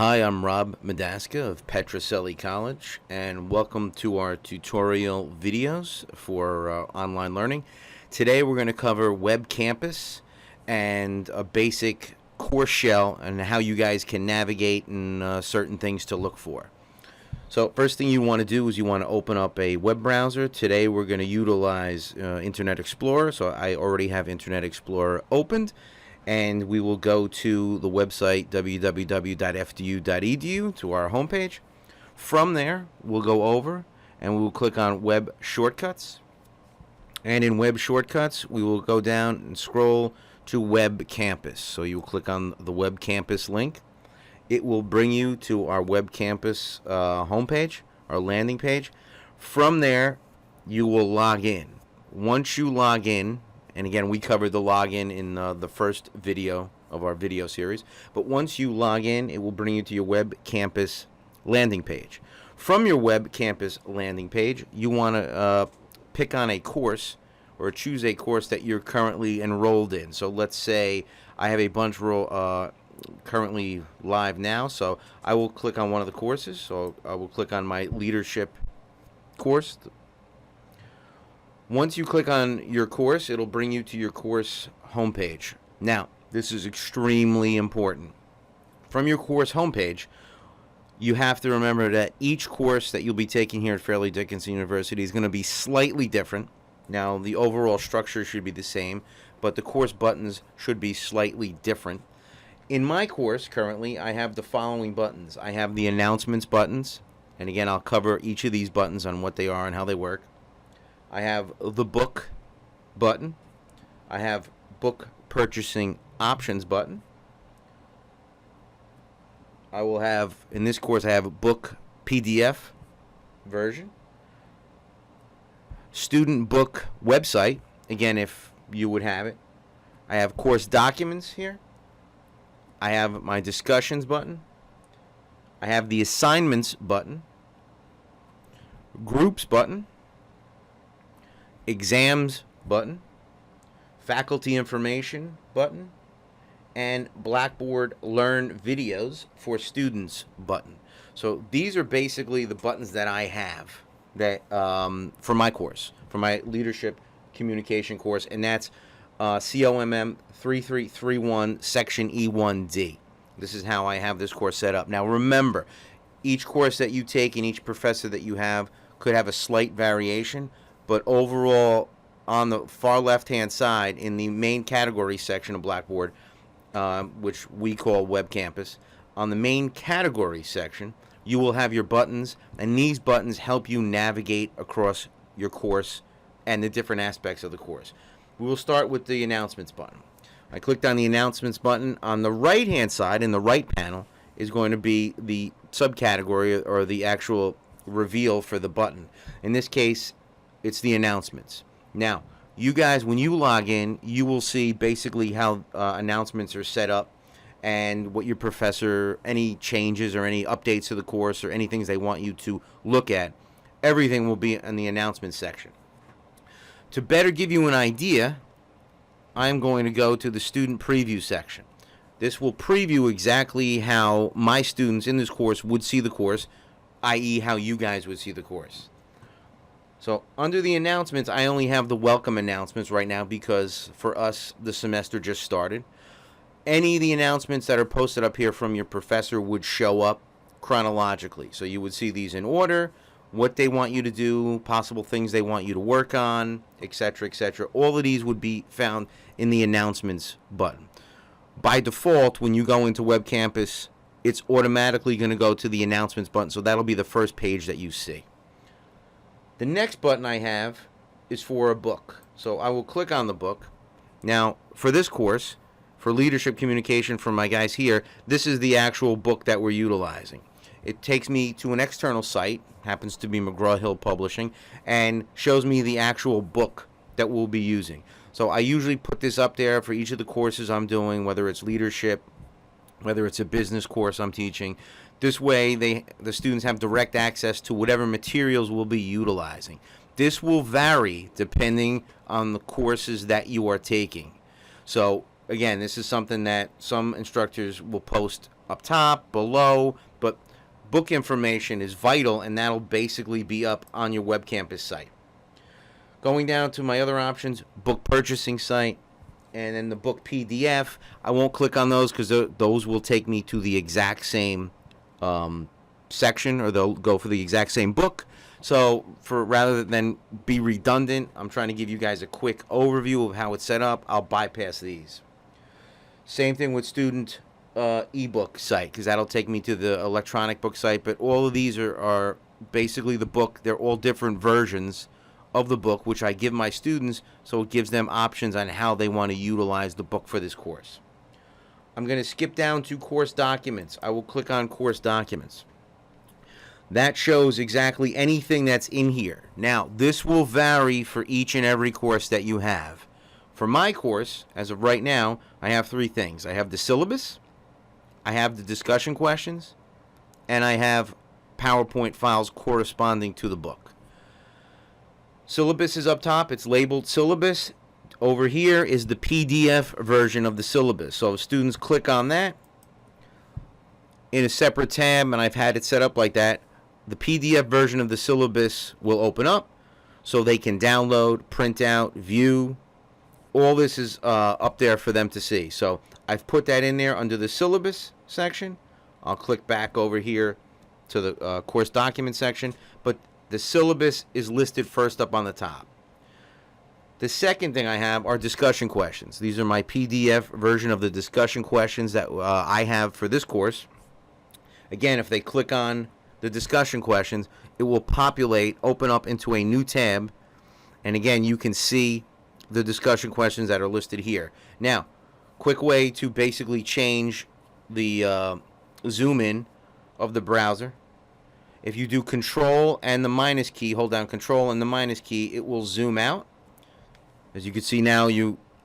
Hi, I'm Rob Medaska of Petrocelli College, and welcome to our tutorial videos for online learning. Today we're going to cover WebCampus and a basic course shell and how you guys can navigate and certain things to look for. So first thing you want to do is you want to open up a web browser. Today we're going to utilize Internet Explorer, so I already have Internet Explorer opened. And we will go to the website www.fdu.edu to our homepage. From there, we'll go over and we will click on Web Shortcuts. And in Web Shortcuts, we will go down and scroll to WebCampus. So you will click on the WebCampus link. It will bring you to our WebCampus homepage, our landing page. From there, you will log in. Once you log in, and again, we covered the login in the first video of our video series. But once you log in, it will bring you to your WebCampus landing page. From your WebCampus landing page, you want to pick on a course or choose a course that you're currently enrolled in. So let's say I have a bunch currently live now. So I will click on one of the courses. So I will click on my leadership course. Once you click on your course, it'll bring you to your course homepage. Now, this is extremely important. From your course homepage, you have to remember that each course that you'll be taking here at Fairleigh Dickinson University is going to be slightly different. Now, the overall structure should be the same, but the course buttons should be slightly different. In my course, currently, I have the following buttons. I have the announcements buttons, and again, I'll cover each of these buttons on what they are and how they work. I have the book button. I have book purchasing options button. I will have, in this course, I have a book PDF version. Student book website, again, if you would have it. I have course documents here. I have my discussions button. I have the assignments button. Groups button. Exams button, faculty information button, and Blackboard Learn Videos for Students button. So these are basically the buttons that I have that for my course, for my leadership communication course, and that's COMM 3331 section E1D. This is how I have this course set up. Now remember, each course that you take and each professor that you have could have a slight variation. But overall, on the far left-hand side, in the main category section of Blackboard, which we call WebCampus, on the main category section, you will have your buttons, and these buttons help you navigate across your course and the different aspects of the course. We will start with the announcements button. I clicked on the announcements button. On the right-hand side, in the right panel, is going to be the subcategory or the actual reveal for the button. In this case, it's the announcements. Now, you guys, when you log in, you will see basically how announcements are set up and what your professor, any changes or any updates to the course or any things they want you to look at. Everything will be in the announcements section. To better give you an idea, I'm going to go to the student preview section. This will preview exactly how my students in this course would see the course, i.e. how you guys would see the course. So under the announcements, I only have the welcome announcements right now because for us, the semester just started. Any of the announcements that are posted up here from your professor would show up chronologically. So you would see these in order, what they want you to do, possible things they want you to work on, etc., etc. All of these would be found in the announcements button. By default, when you go into WebCampus, it's automatically going to go to the announcements button. So that'll be the first page that you see. The next button I have is for a book. So I will click on the book. Now, for this course, for leadership communication for my guys here, this is the actual book that we're utilizing. It takes me to an external site, happens to be McGraw-Hill Publishing, and shows me the actual book that we'll be using. So I usually put this up there for each of the courses I'm doing, whether it's leadership, whether it's a business course I'm teaching. This way, the students have direct access to whatever materials we'll be utilizing. This will vary depending on the courses that you are taking. So, again, this is something that some instructors will post up top, below, but book information is vital, and that'll basically be up on your WebCampus site. Going down to my other options, book purchasing site, and then the book PDF. I won't click on those because those will take me to the exact same section, or they'll go for the exact same book. So rather than be redundant, I'm trying to give you guys a quick overview of how it's set up. I'll bypass these. Same thing with student ebook site, because that'll take me to the electronic book site. But all of these are basically the book. They're all different versions of the book, which I give my students, so it gives them options on how they want to utilize the book for this course. I'm going to skip down to course documents. I will click on course documents. That shows exactly anything that's in here. Now, this will vary for each and every course that you have. For my course, as of right now, I have three things. I have the syllabus, I have the discussion questions, and I have PowerPoint files corresponding to the book. Syllabus is up top. It's labeled syllabus. Over here is the PDF version of the syllabus. So if students click on that in a separate tab, and I've had it set up like that, the PDF version of the syllabus will open up so they can download, print out, view. All this is up there for them to see. So I've put that in there under the syllabus section. I'll click back over here to the course document section, but the syllabus is listed first up on the top. The second thing I have are discussion questions. These are my PDF version of the discussion questions that I have for this course. Again, if they click on the discussion questions, it will open up into a new tab. And again, you can see the discussion questions that are listed here. Now, quick way to basically change the zoom in of the browser. If you do Control and the minus key, hold down Control and the minus key, it will zoom out. As you can see now,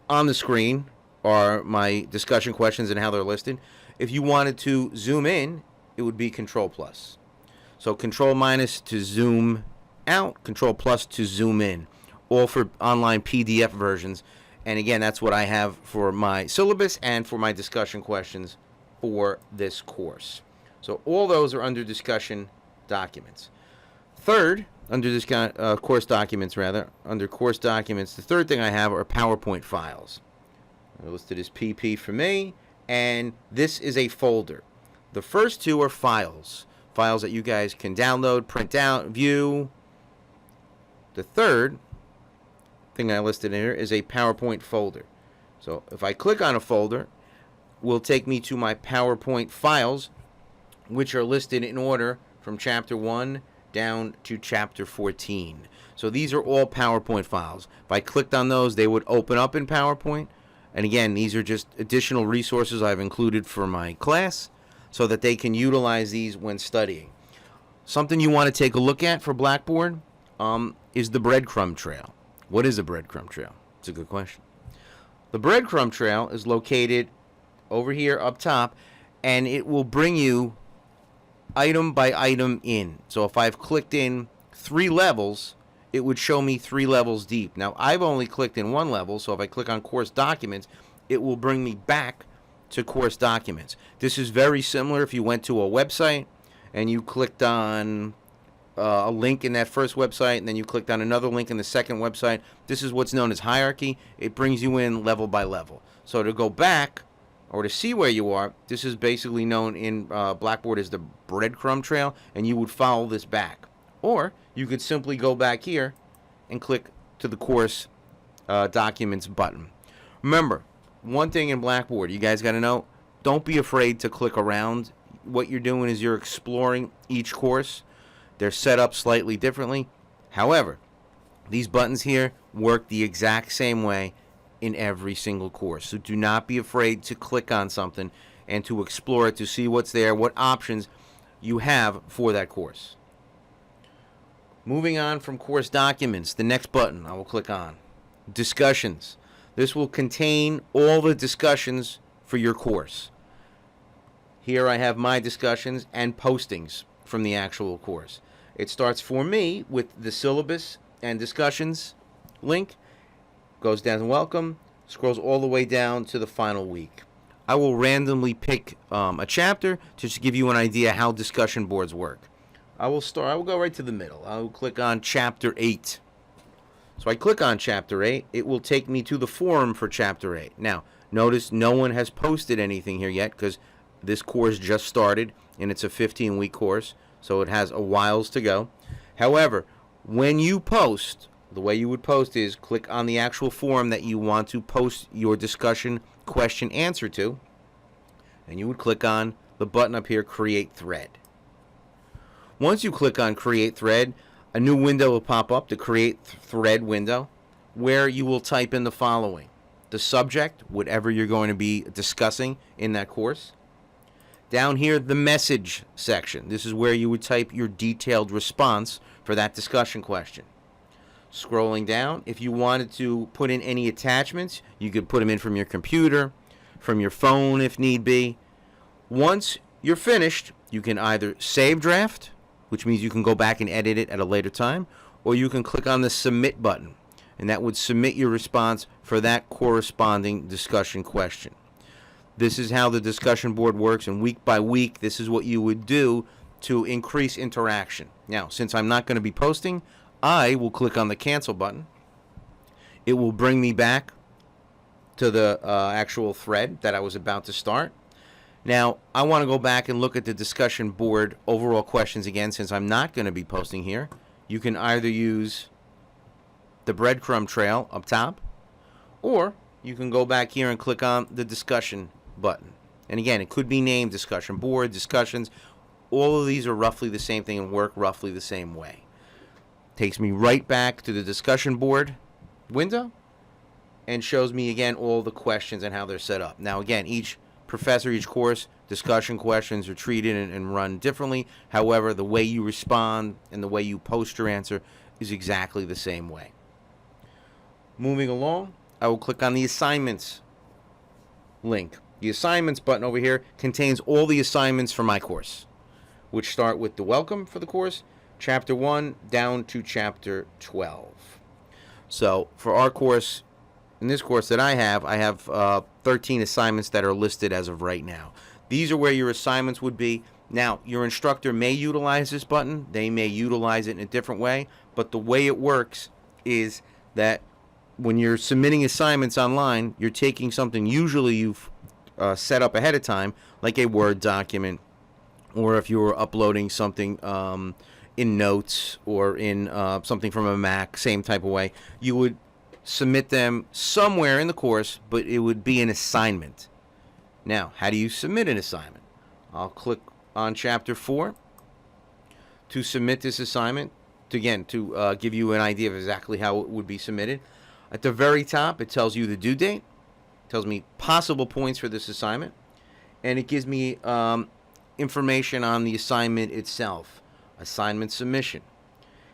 on the screen are my discussion questions and how they're listed. If you wanted to zoom in, it would be Control plus. So Control minus to zoom out, Control plus to zoom in, all for online PDF versions. And again, that's what I have for my syllabus and for my discussion questions for this course. So all those are under discussion documents. Third, under this course documents, under course documents, the third thing I have are PowerPoint files. They're listed as PP for me, and this is a folder. The first two are files that you guys can download, print out, view. The third thing I listed in here is a PowerPoint folder. So if I click on a folder, it will take me to my PowerPoint files, which are listed in order from chapter 1 down to chapter 14. So these are all PowerPoint files. If I clicked on those, they would open up in PowerPoint. And again, these are just additional resources I've included for my class so that they can utilize these when studying. Something you want to take a look at for Blackboard is the breadcrumb trail. What is a breadcrumb trail? It's a good question. The breadcrumb trail is located over here up top, and it will bring you item by item in. So if I've clicked in 3 levels, it would show me 3 levels deep. Now, I've only clicked in 1 level, so if I click on course documents, it will bring me back to course documents. This is very similar if you went to a website and you clicked on a link in that first website, and then you clicked on another link in the second website. This is what's known as hierarchy. It brings you in level by level. So to go back, or to see where you are, this is basically known in Blackboard as the breadcrumb trail, and you would follow this back. Or you could simply go back here and click to the course documents button. Remember, one thing in Blackboard you guys got to know, don't be afraid to click around. What you're doing is you're exploring each course. They're set up slightly differently. However, these buttons here work the exact same way in every single course. So do not be afraid to click on something and to explore it, to see what's there, what options you have for that course. Moving on from course documents, the next button I will click on, discussions. This will contain all the discussions for your course. Here I have my discussions and postings from the actual course. It starts for me with the syllabus and discussions link, goes down to welcome, scrolls all the way down to the final week. I will randomly pick a chapter just to give you an idea how discussion boards work. I will go right to the middle. I will click on Chapter 8. So I click on Chapter 8. It will take me to the forum for Chapter 8. Now, notice no one has posted anything here yet because this course just started and it's a 15-week course, so it has a whiles to go. However, when you post, the way you would post is click on the actual forum that you want to post your discussion question answer to, and you would click on the button up here, Create Thread. Once you click on Create Thread, a new window will pop up, the Create Thread window, where you will type in the following: the subject, whatever you're going to be discussing in that course. Down here, the message section. This is where you would type your detailed response for that discussion question. Scrolling down, if you wanted to put in any attachments, you could put them in from your computer, from your phone if need be. Once you're finished, you can either save draft, which means you can go back and edit it at a later time, or you can click on the submit button, and that would submit your response for that corresponding discussion question. This is how the discussion board works, and week by week, this is what you would do to increase interaction. Now, since I'm not going to be posting, I will click on the cancel button. It will bring me back to the actual thread that I was about to start. Now, I want to go back and look at the discussion board overall questions again, since I'm not going to be posting here. You can either use the breadcrumb trail up top, or you can go back here and click on the discussion button. And again, it could be named discussion board, discussions. All of these are roughly the same thing and work roughly the same way. Takes me right back to the discussion board window and shows me again all the questions and how they're set up. Now again, each professor, each course, discussion questions are treated and run differently. However, the way you respond and the way you post your answer is exactly the same way. Moving along, I will click on the assignments link. The assignments button over here contains all the assignments for my course, which start with the welcome for the course, Chapter 1 down to Chapter 12. So for our course, in this course that I have 13 assignments that are listed as of right now. These are where your assignments would be. Now, your instructor may utilize this button. They may utilize it in a different way, but the way it works is that when you're submitting assignments online, you're taking something usually you've set up ahead of time, like a Word document, or if you were uploading something in Notes or in something from a Mac, same type of way, you would submit them somewhere in the course, but it would be an assignment. Now, how do you submit an assignment? I'll click on Chapter 4 to submit this assignment, to give you an idea of exactly how it would be submitted. At the very top, it tells you the due date, tells me possible points for this assignment, and it gives me information on the assignment itself. Assignment submission.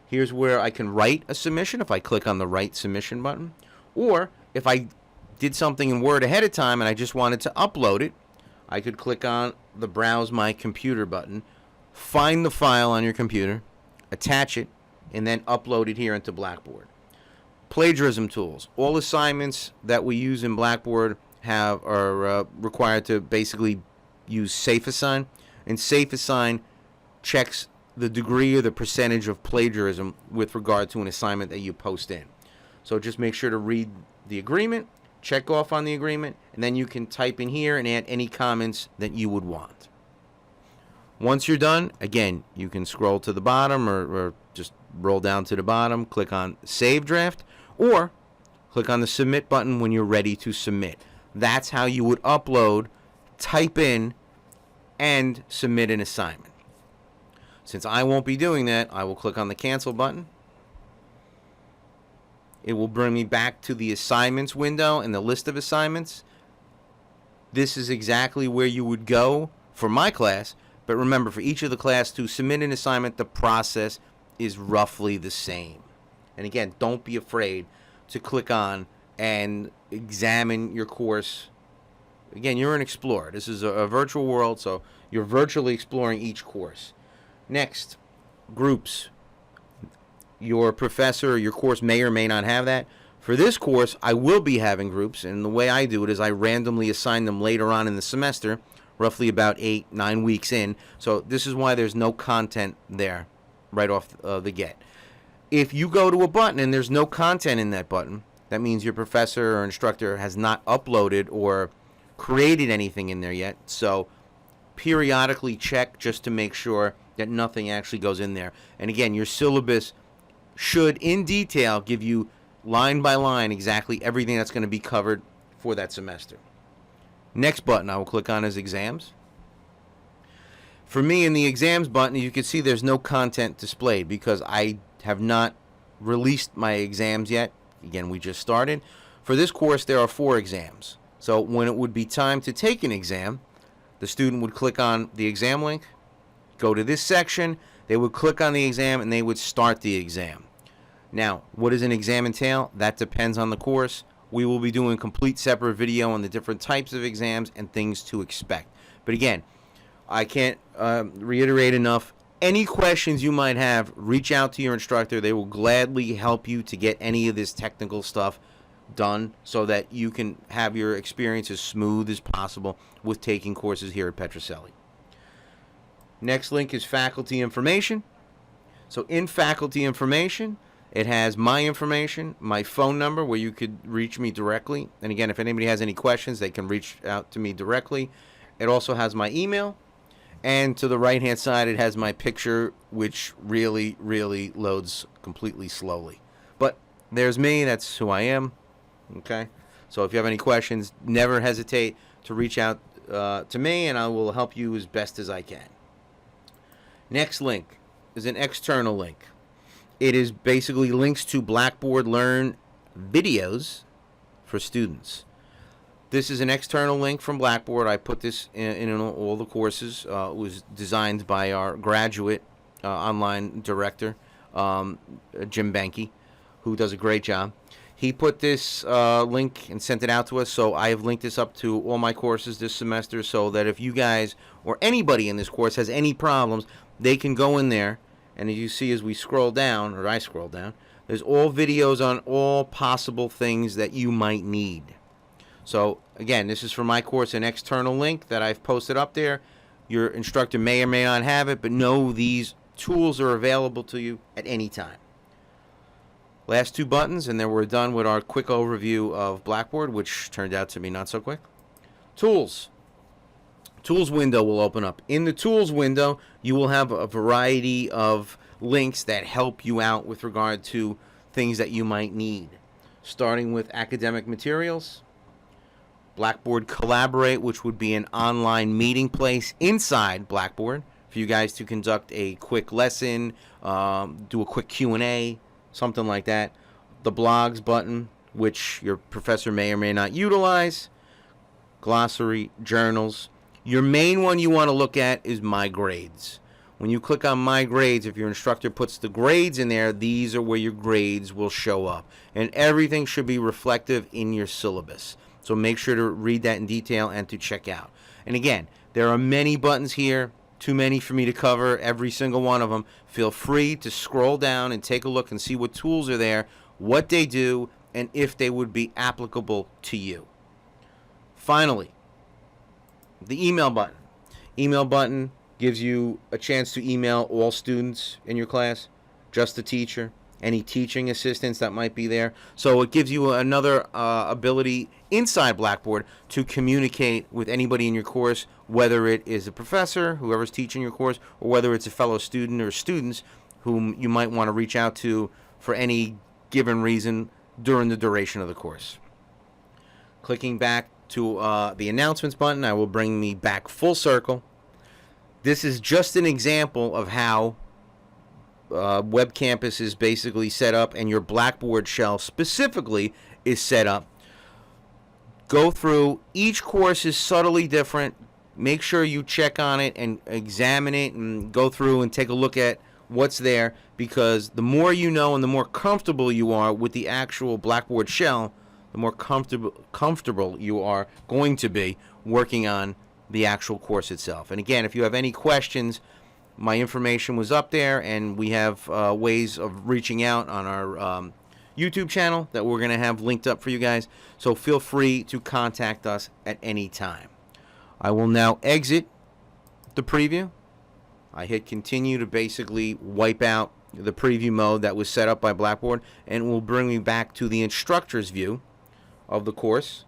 Here's where I can write a submission if I click on the Write Submission button, or if I did something in Word ahead of time and I just wanted to upload it, I could click on the Browse My Computer button, find the file on your computer, attach it, and then upload it here into Blackboard. Plagiarism tools. All assignments that we use in Blackboard are required to basically use SafeAssign, and SafeAssign checks the degree or the percentage of plagiarism with regard to an assignment that you post in. So just make sure to read the agreement, check off on the agreement, and then you can type in here and add any comments that you would want. Once you're done, again, you can scroll to the bottom or just roll down to the bottom, click on Save Draft, or click on the Submit button when you're ready to submit. That's how you would upload, type in, and submit an assignment. Since I won't be doing that, I will click on the Cancel button. It will bring me back to the assignments window and the list of assignments. This is exactly where you would go for my class, but remember, for each of the class to submit an assignment, the process is roughly the same. And again, don't be afraid to click on and examine your course. Again, you're an explorer. This is a virtual world, so you're virtually exploring each course. Next, groups. Your professor or your course may or may not have that. For this course, I will be having groups, and the way I do it is I randomly assign them later on in the semester, roughly about 8-9 weeks in. So this is why there's no content there right off the get. If you go to a button and there's no content in that button, that means your professor or instructor has not uploaded or created anything in there yet. So periodically check just to make sure that nothing actually goes in there. And again, your syllabus should, in detail, give you line by line exactly everything that's going to be covered for that semester. Next button I will click on is exams. For me, in the exams button, you can see there's no content displayed because I have not released my exams yet. Again, we just started. For this course, there are 4 exams. So when it would be time to take an exam, the student would click on the exam link, go to this section, they would click on the exam, and they would start the exam. Now, what does an exam entail? That depends on the course. We will be doing a complete separate video on the different types of exams and things to expect. But again, I can't reiterate enough. Any questions you might have, reach out to your instructor. They will gladly help you to get any of this technical stuff done so that you can have your experience as smooth as possible with taking courses here at Petrocelli. Next link is faculty information. So in faculty information, it has my information, my phone number where you could reach me directly. And again, if anybody has any questions, they can reach out to me directly. It also has my email. And to the right-hand side, it has my picture, which really, really loads completely slowly. But there's me. That's who I am. Okay? So if you have any questions, never hesitate to reach out to me, and I will help you as best as I can. Next link is an external link. It is basically links to Blackboard Learn videos for students. This is an external link from Blackboard. I put this in all the courses. It was designed by our graduate online director, Jim Benke, who does a great job. He put this link and sent it out to us, so I have linked this up to all my courses this semester so that if you guys or anybody in this course has any problems, they can go in there. And as you see as we scroll down, or I scroll down, there's all videos on all possible things that you might need. So, again, this is for my course, an external link that I've posted up there. Your instructor may or may not have it, but know these tools are available to you at any time. Last 2 buttons, and then we're done with our quick overview of Blackboard, which turned out to be not so quick. Tools. Tools window will open up. In the Tools window, you will have a variety of links that help you out with regard to things that you might need. Starting with academic materials, Blackboard Collaborate, which would be an online meeting place inside Blackboard for you guys to conduct a quick lesson, do a quick Q&A, something like that. The Blogs button, which your professor may or may not utilize. Glossary, journals. Your main one you want to look at is My Grades. When you click on My Grades, if your instructor puts the grades in there, these are where your grades will show up. And everything should be reflective in your syllabus. So make sure to read that in detail and to check out. And again, there are many buttons here, too many for me to cover every single one of them. Feel free to scroll down and take a look and see what tools are there, what they do, and if they would be applicable to you. Finally, the email button. Email button gives you a chance to email all students in your class, just the teacher, any teaching assistants that might be there. So it gives you another ability inside Blackboard to communicate with anybody in your course, whether it is a professor, whoever's teaching your course, or whether it's a fellow student or students whom you might want to reach out to for any given reason during the duration of the course. Clicking back to the announcements button, I will bring me back full circle. This is just an example of how WebCampus is basically set up and your Blackboard shell specifically is set up. Go through. Each course is subtly different. Make sure you check on it and examine it and go through and take a look at what's there, because the more you know and the more comfortable you are with the actual Blackboard shell, the more comfortable you are going to be working on the actual course itself. And again, if you have any questions, my information was up there, and we have ways of reaching out on our YouTube channel that we're going to have linked up for you guys. So feel free to contact us at any time. I will now exit the preview. I hit continue to basically wipe out the preview mode that was set up by Blackboard, and will bring me back to the instructor's view of the course.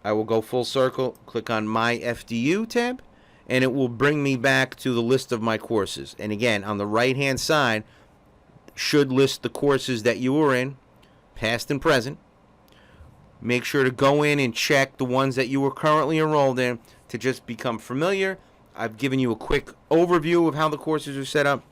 I will go full circle, click on My FDU tab, and it will bring me back to the list of my courses. And again, on the right-hand side, should list the courses that you were in, past and present. Make sure to go in and check the ones that you were currently enrolled in to just become familiar. I've given you a quick overview of how the courses are set up.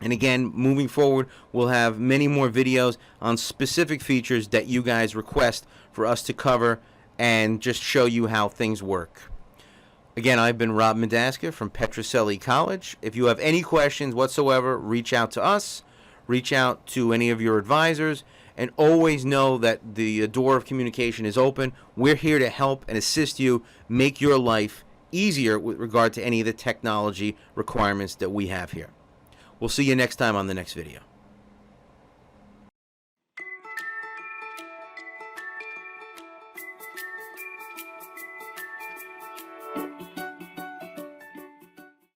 And again, moving forward, we'll have many more videos on specific features that you guys request for us to cover and just show you how things work. Again, I've been Rob Medaska from Petrocelli College. If you have any questions whatsoever, reach out to us, reach out to any of your advisors, and always know that the door of communication is open. We're here to help and assist you make your life easier with regard to any of the technology requirements that we have here. We'll see you next time on the next video.